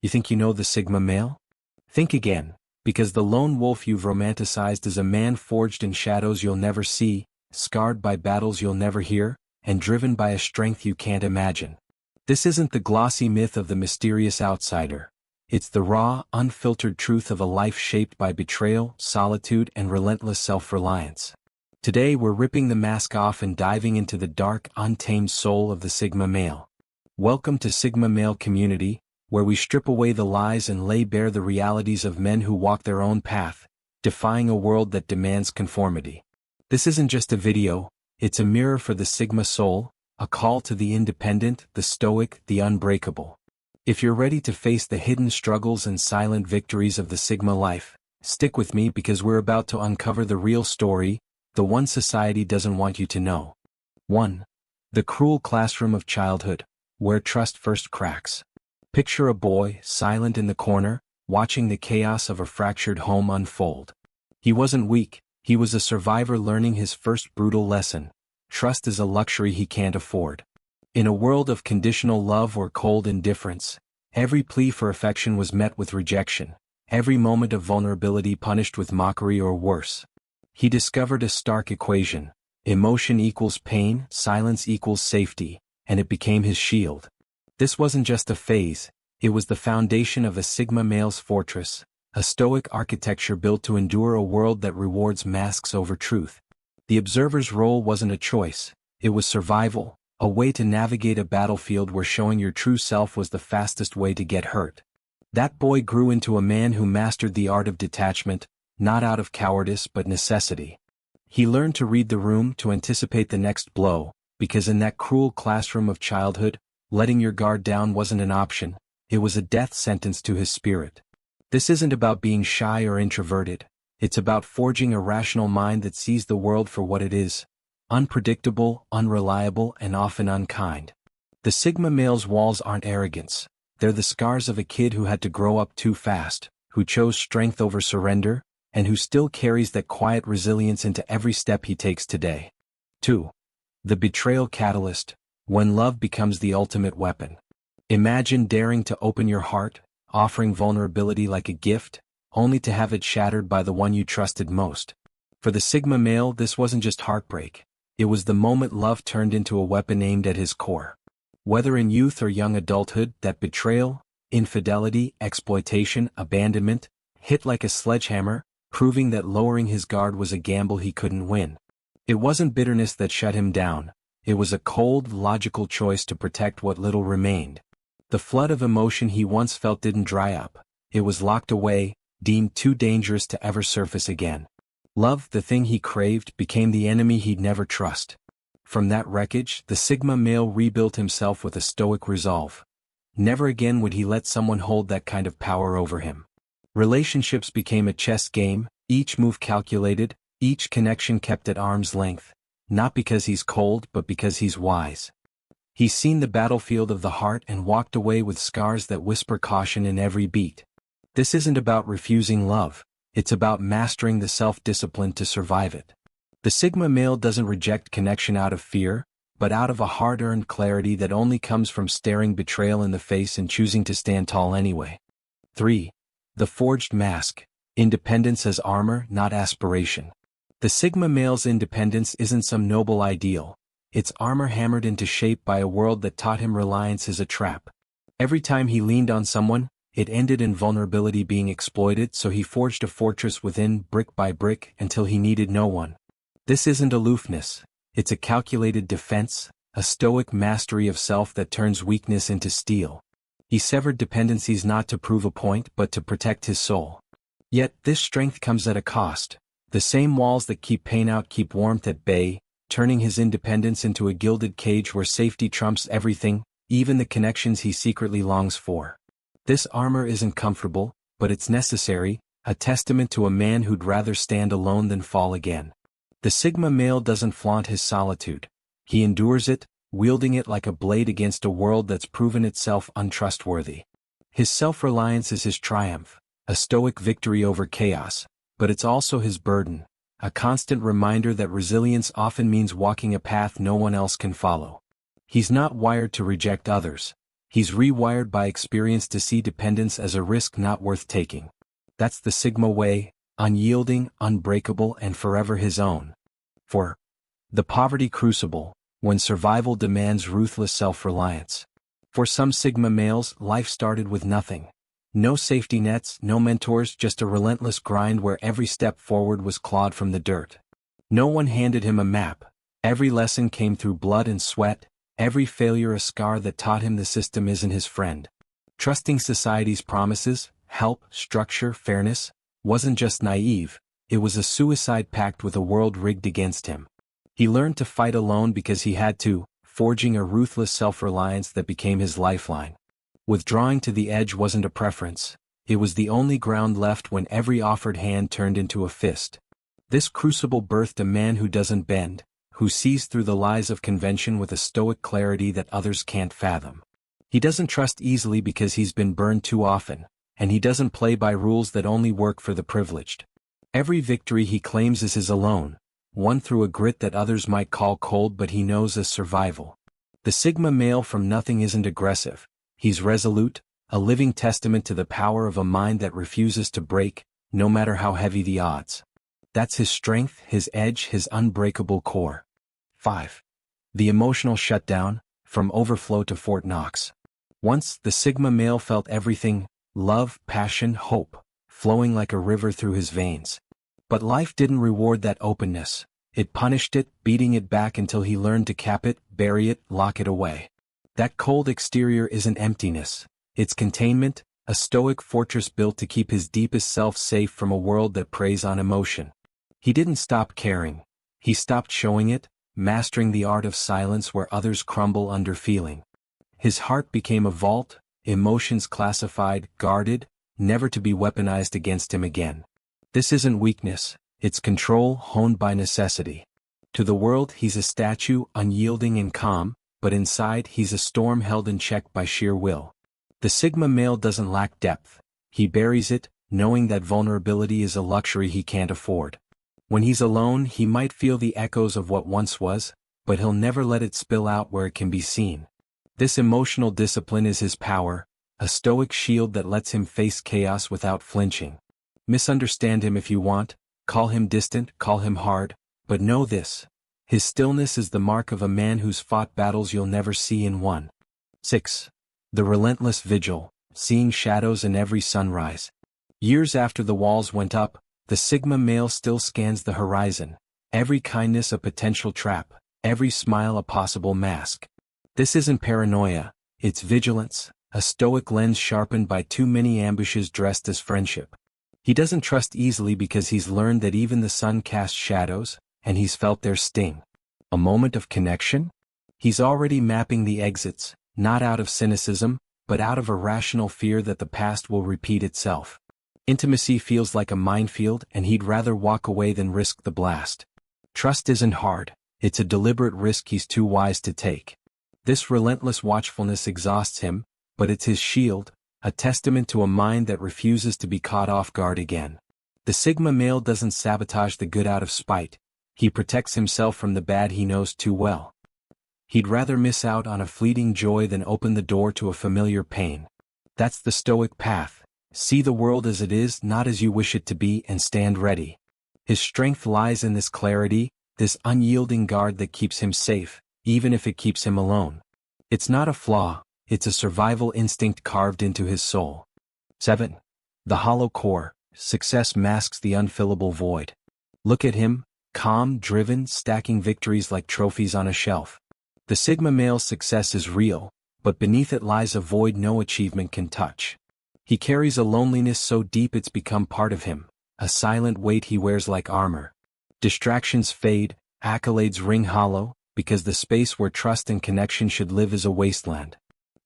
You think you know the Sigma male? Think again, because the lone wolf you've romanticized is a man forged in shadows you'll never see, scarred by battles you'll never hear, and driven by a strength you can't imagine. This isn't the glossy myth of the mysterious outsider. It's the raw, unfiltered truth of a life shaped by betrayal, solitude, and relentless self-reliance. Today we're ripping the mask off and diving into the dark, untamed soul of the Sigma male. Welcome to Sigma Male Community, where we strip away the lies and lay bare the realities of men who walk their own path, defying a world that demands conformity. This isn't just a video, it's a mirror for the Sigma soul, a call to the independent, the stoic, the unbreakable. If you're ready to face the hidden struggles and silent victories of the Sigma life, stick with me because we're about to uncover the real story, the one society doesn't want you to know. 1. The cruel classroom of childhood, where trust first cracks. Picture a boy, silent in the corner, watching the chaos of a fractured home unfold. He wasn't weak, he was a survivor learning his first brutal lesson. Trust is a luxury he can't afford. In a world of conditional love or cold indifference, every plea for affection was met with rejection, every moment of vulnerability punished with mockery or worse. He discovered a stark equation: emotion equals pain, silence equals safety, and it became his shield. This wasn't just a phase, it was the foundation of a Sigma male's fortress, a stoic architecture built to endure a world that rewards masks over truth. The observer's role wasn't a choice, it was survival, a way to navigate a battlefield where showing your true self was the fastest way to get hurt. That boy grew into a man who mastered the art of detachment, not out of cowardice but necessity. He learned to read the room, to anticipate the next blow, because in that cruel classroom of childhood, letting your guard down wasn't an option, it was a death sentence to his spirit. This isn't about being shy or introverted, it's about forging a rational mind that sees the world for what it is: unpredictable, unreliable, and often unkind. The Sigma male's walls aren't arrogance, they're the scars of a kid who had to grow up too fast, who chose strength over surrender, and who still carries that quiet resilience into every step he takes today. 2. The betrayal catalyst, when love becomes the ultimate weapon. Imagine daring to open your heart, offering vulnerability like a gift, only to have it shattered by the one you trusted most. For the Sigma male, this wasn't just heartbreak. It was the moment love turned into a weapon aimed at his core. Whether in youth or young adulthood, that betrayal, infidelity, exploitation, abandonment, hit like a sledgehammer, proving that lowering his guard was a gamble he couldn't win. It wasn't bitterness that shut him down, it was a cold, logical choice to protect what little remained. The flood of emotion he once felt didn't dry up, it was locked away, deemed too dangerous to ever surface again. Love, the thing he craved, became the enemy he'd never trust. From that wreckage, the Sigma male rebuilt himself with a stoic resolve. Never again would he let someone hold that kind of power over him. Relationships became a chess game, each move calculated, each connection kept at arm's length, not because he's cold but because he's wise. He's seen the battlefield of the heart and walked away with scars that whisper caution in every beat. This isn't about refusing love. It's about mastering the self-discipline to survive it. The Sigma male doesn't reject connection out of fear, but out of a hard-earned clarity that only comes from staring betrayal in the face and choosing to stand tall anyway. 3. The forged mask, independence as armor, not aspiration. The Sigma male's independence isn't some noble ideal, it's armor hammered into shape by a world that taught him reliance is a trap. Every time he leaned on someone, it ended in vulnerability being exploited, so he forged a fortress within, brick by brick, until he needed no one. This isn't aloofness, it's a calculated defense, a stoic mastery of self that turns weakness into steel. He severed dependencies not to prove a point but to protect his soul. Yet this strength comes at a cost. The same walls that keep pain out keep warmth at bay, turning his independence into a gilded cage where safety trumps everything, even the connections he secretly longs for. This armor isn't comfortable, but it's necessary, a testament to a man who'd rather stand alone than fall again. The Sigma male doesn't flaunt his solitude. He endures it, wielding it like a blade against a world that's proven itself untrustworthy. His self-reliance is his triumph, a stoic victory over chaos, but it's also his burden, a constant reminder that resilience often means walking a path no one else can follow. He's not wired to reject others. He's rewired by experience to see dependence as a risk not worth taking. That's the Sigma way, unyielding, unbreakable, and forever his own. 4. The poverty crucible, when survival demands ruthless self-reliance. For some Sigma males, life started with nothing. No safety nets, no mentors, just a relentless grind where every step forward was clawed from the dirt. No one handed him a map. Every lesson came through blood and sweat, every failure a scar that taught him the system isn't his friend. Trusting society's promises, help, structure, fairness, wasn't just naive, it was a suicide pact with a world rigged against him. He learned to fight alone because he had to, forging a ruthless self-reliance that became his lifeline. Withdrawing to the edge wasn't a preference, it was the only ground left when every offered hand turned into a fist. This crucible birthed a man who doesn't bend, who sees through the lies of convention with a stoic clarity that others can't fathom. He doesn't trust easily because he's been burned too often, and he doesn't play by rules that only work for the privileged. Every victory he claims is his alone, won through a grit that others might call cold but he knows as survival. The Sigma male from nothing isn't aggressive, he's resolute, a living testament to the power of a mind that refuses to break, no matter how heavy the odds. That's his strength, his edge, his unbreakable core. 5. The emotional shutdown, from Overflow to Fort Knox. Once, the Sigma male felt everything, love, passion, hope, flowing like a river through his veins. But life didn't reward that openness. It punished it, beating it back until he learned to cap it, bury it, lock it away. That cold exterior isn't emptiness, it's containment, a stoic fortress built to keep his deepest self safe from a world that preys on emotion. He didn't stop caring. He stopped showing it, mastering the art of silence where others crumble under feeling. His heart became a vault, emotions classified, guarded, never to be weaponized against him again. This isn't weakness, it's control honed by necessity. To the world he's a statue, unyielding and calm, but inside he's a storm held in check by sheer will. The Sigma male doesn't lack depth. He buries it, knowing that vulnerability is a luxury he can't afford. When he's alone, he might feel the echoes of what once was, but he'll never let it spill out where it can be seen. This emotional discipline is his power, a stoic shield that lets him face chaos without flinching. Misunderstand him if you want, call him distant, call him hard, but know this. His stillness is the mark of a man who's fought battles you'll never see and won. 6. The relentless vigil, seeing shadows in every sunrise. Years after the walls went up, the Sigma male still scans the horizon, every kindness a potential trap, every smile a possible mask. This isn't paranoia, it's vigilance, a stoic lens sharpened by too many ambushes dressed as friendship. He doesn't trust easily because he's learned that even the sun casts shadows, and he's felt their sting. A moment of connection? He's already mapping the exits, not out of cynicism, but out of a rational fear that the past will repeat itself. Intimacy feels like a minefield and he'd rather walk away than risk the blast. Trust isn't hard, it's a deliberate risk he's too wise to take. This relentless watchfulness exhausts him, but it's his shield, a testament to a mind that refuses to be caught off guard again. The Sigma male doesn't sabotage the good out of spite, he protects himself from the bad he knows too well. He'd rather miss out on a fleeting joy than open the door to a familiar pain. That's the stoic path. See the world as it is, not as you wish it to be, and stand ready. His strength lies in this clarity, this unyielding guard that keeps him safe, even if it keeps him alone. It's not a flaw, it's a survival instinct carved into his soul. 7. The hollow core, success masks the unfillable void. Look at him, calm, driven, stacking victories like trophies on a shelf. The Sigma male's success is real, but beneath it lies a void no achievement can touch. He carries a loneliness so deep it's become part of him, a silent weight he wears like armor. Distractions fade, accolades ring hollow, because the space where trust and connection should live is a wasteland.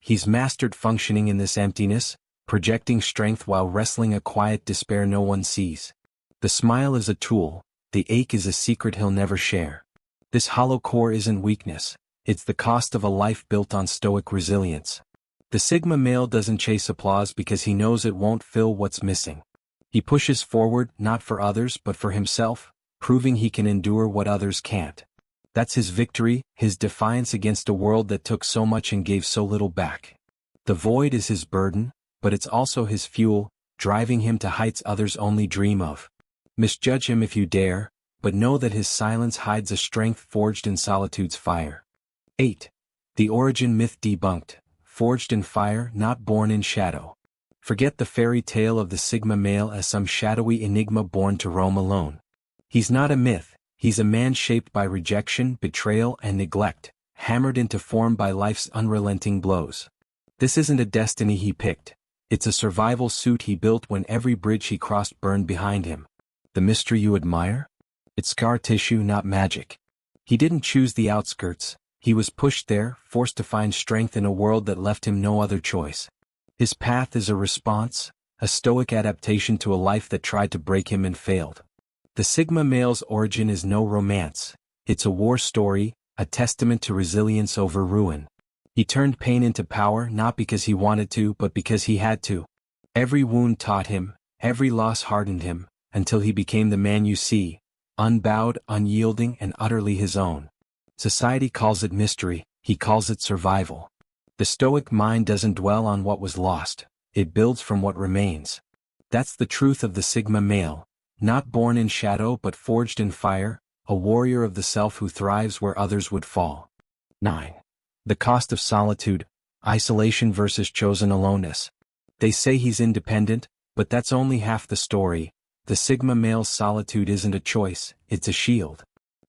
He's mastered functioning in this emptiness, projecting strength while wrestling a quiet despair no one sees. The smile is a tool, the ache is a secret he'll never share. This hollow core isn't weakness, it's the cost of a life built on stoic resilience. The Sigma male doesn't chase applause because he knows it won't fill what's missing. He pushes forward, not for others but for himself, proving he can endure what others can't. That's his victory, his defiance against a world that took so much and gave so little back. The void is his burden, but it's also his fuel, driving him to heights others only dream of. Misjudge him if you dare, but know that his silence hides a strength forged in solitude's fire. 8. The origin myth debunked, forged in fire, not born in shadow. Forget the fairy tale of the Sigma male as some shadowy enigma born to roam alone. He's not a myth, he's a man shaped by rejection, betrayal, and neglect, hammered into form by life's unrelenting blows. This isn't a destiny he picked, it's a survival suit he built when every bridge he crossed burned behind him. The mystery you admire? It's scar tissue, not magic. He didn't choose the outskirts, he was pushed there, forced to find strength in a world that left him no other choice. His path is a response, a stoic adaptation to a life that tried to break him and failed. The Sigma male's origin is no romance, it's a war story, a testament to resilience over ruin. He turned pain into power not because he wanted to but because he had to. Every wound taught him, every loss hardened him, until he became the man you see, unbowed, unyielding, and utterly his own. Society calls it mystery, he calls it survival. The Stoic mind doesn't dwell on what was lost, it builds from what remains. That's the truth of the Sigma male, not born in shadow but forged in fire, a warrior of the self who thrives where others would fall. 9. The cost of solitude, isolation versus chosen aloneness. They say he's independent, but that's only half the story. The Sigma male's solitude isn't a choice, it's a shield.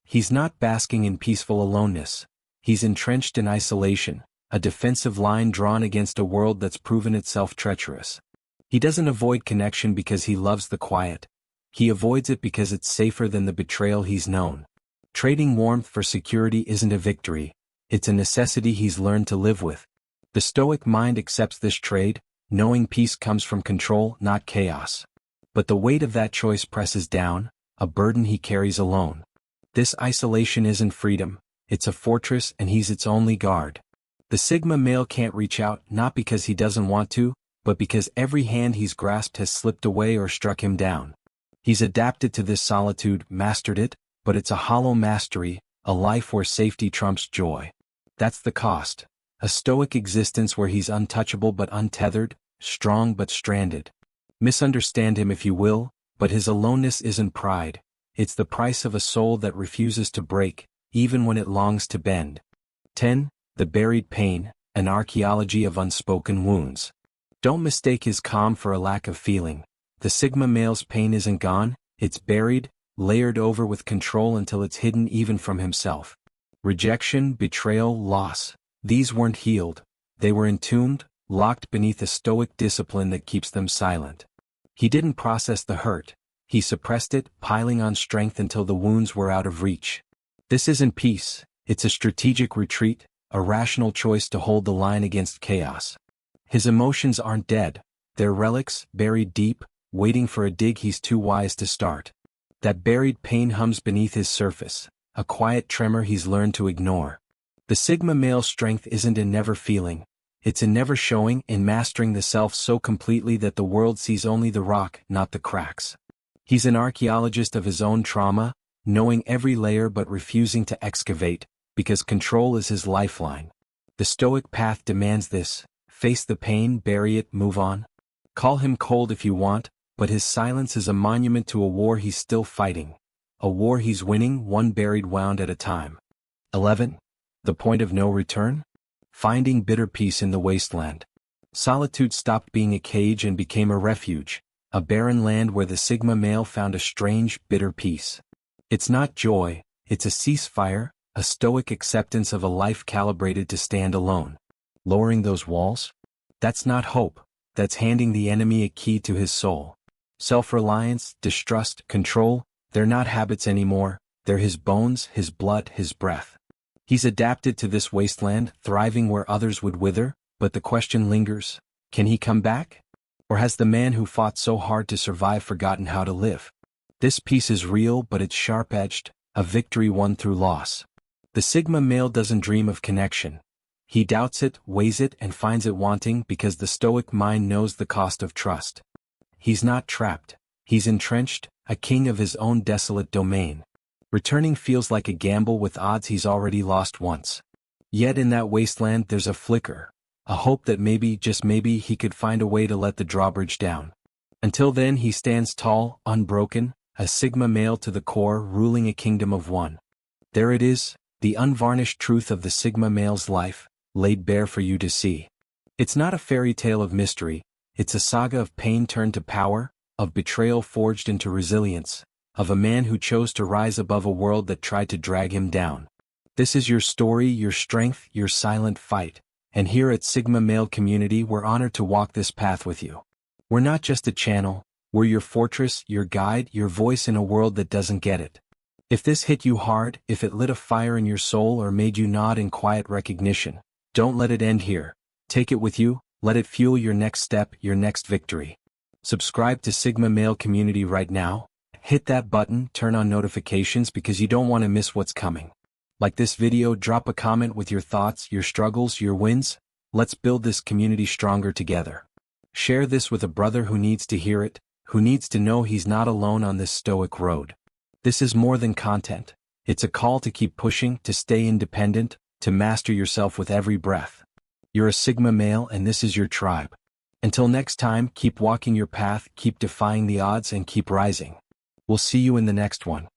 He's not basking in peaceful aloneness. He's entrenched in isolation, a defensive line drawn against a world that's proven itself treacherous. He doesn't avoid connection because he loves the quiet. He avoids it because it's safer than the betrayal he's known. Trading warmth for security isn't a victory, it's a necessity he's learned to live with. The Stoic mind accepts this trade, knowing peace comes from control, not chaos. But the weight of that choice presses down, a burden he carries alone. This isolation isn't freedom, it's a fortress and he's its only guard. The Sigma male can't reach out not because he doesn't want to, but because every hand he's grasped has slipped away or struck him down. He's adapted to this solitude, mastered it, but it's a hollow mastery, a life where safety trumps joy. That's the cost. A stoic existence where he's untouchable but untethered, strong but stranded. Misunderstand him if you will, but his aloneness isn't pride. It's the price of a soul that refuses to break, even when it longs to bend. 10. The buried pain, an archaeology of unspoken wounds. Don't mistake his calm for a lack of feeling. The Sigma male's pain isn't gone, it's buried, layered over with control until it's hidden even from himself. Rejection, betrayal, loss. These weren't healed. They were entombed, locked beneath a stoic discipline that keeps them silent. He didn't process the hurt. He suppressed it, piling on strength until the wounds were out of reach. This isn't peace, it's a strategic retreat, a rational choice to hold the line against chaos. His emotions aren't dead, they're relics, buried deep, waiting for a dig he's too wise to start. That buried pain hums beneath his surface, a quiet tremor he's learned to ignore. The Sigma male's strength isn't in never feeling, it's in never showing, in mastering the self so completely that the world sees only the rock, not the cracks. He's an archaeologist of his own trauma, knowing every layer but refusing to excavate, because control is his lifeline. The Stoic path demands this: face the pain, bury it, move on. Call him cold if you want, but his silence is a monument to a war he's still fighting. A war he's winning, one buried wound at a time. 11. The point of no return? Finding bitter peace in the wasteland. Solitude stopped being a cage and became a refuge, a barren land where the Sigma male found a strange, bitter peace. It's not joy, it's a ceasefire, a stoic acceptance of a life calibrated to stand alone. Lowering those walls? That's not hope, that's handing the enemy a key to his soul. Self-reliance, distrust, control, they're not habits anymore, they're his bones, his blood, his breath. He's adapted to this wasteland, thriving where others would wither, but the question lingers: can he come back? Or has the man who fought so hard to survive forgotten how to live? This peace is real, but it's sharp-edged, a victory won through loss. The Sigma male doesn't dream of connection. He doubts it, weighs it, and finds it wanting because the Stoic mind knows the cost of trust. He's not trapped, he's entrenched, a king of his own desolate domain. Returning feels like a gamble with odds he's already lost once. Yet in that wasteland there's a flicker, a hope that maybe, just maybe, he could find a way to let the drawbridge down. Until then he stands tall, unbroken, a Sigma male to the core, ruling a kingdom of one. There it is, the unvarnished truth of the Sigma male's life, laid bare for you to see. It's not a fairy tale of mystery, it's a saga of pain turned to power, of betrayal forged into resilience, of a man who chose to rise above a world that tried to drag him down. This is your story, your strength, your silent fight, and here at Sigma Male Community we're honored to walk this path with you. We're not just a channel, we're your fortress, your guide, your voice in a world that doesn't get it. If this hit you hard, if it lit a fire in your soul or made you nod in quiet recognition, don't let it end here. Take it with you, let it fuel your next step, your next victory. Subscribe to Sigma Male Community right now. Hit that button, turn on notifications because you don't want to miss what's coming. Like this video, drop a comment with your thoughts, your struggles, your wins. Let's build this community stronger together. Share this with a brother who needs to hear it, who needs to know he's not alone on this stoic road. This is more than content. It's a call to keep pushing, to stay independent, to master yourself with every breath. You're a Sigma male and this is your tribe. Until next time, keep walking your path, keep defying the odds and keep rising. We'll see you in the next one.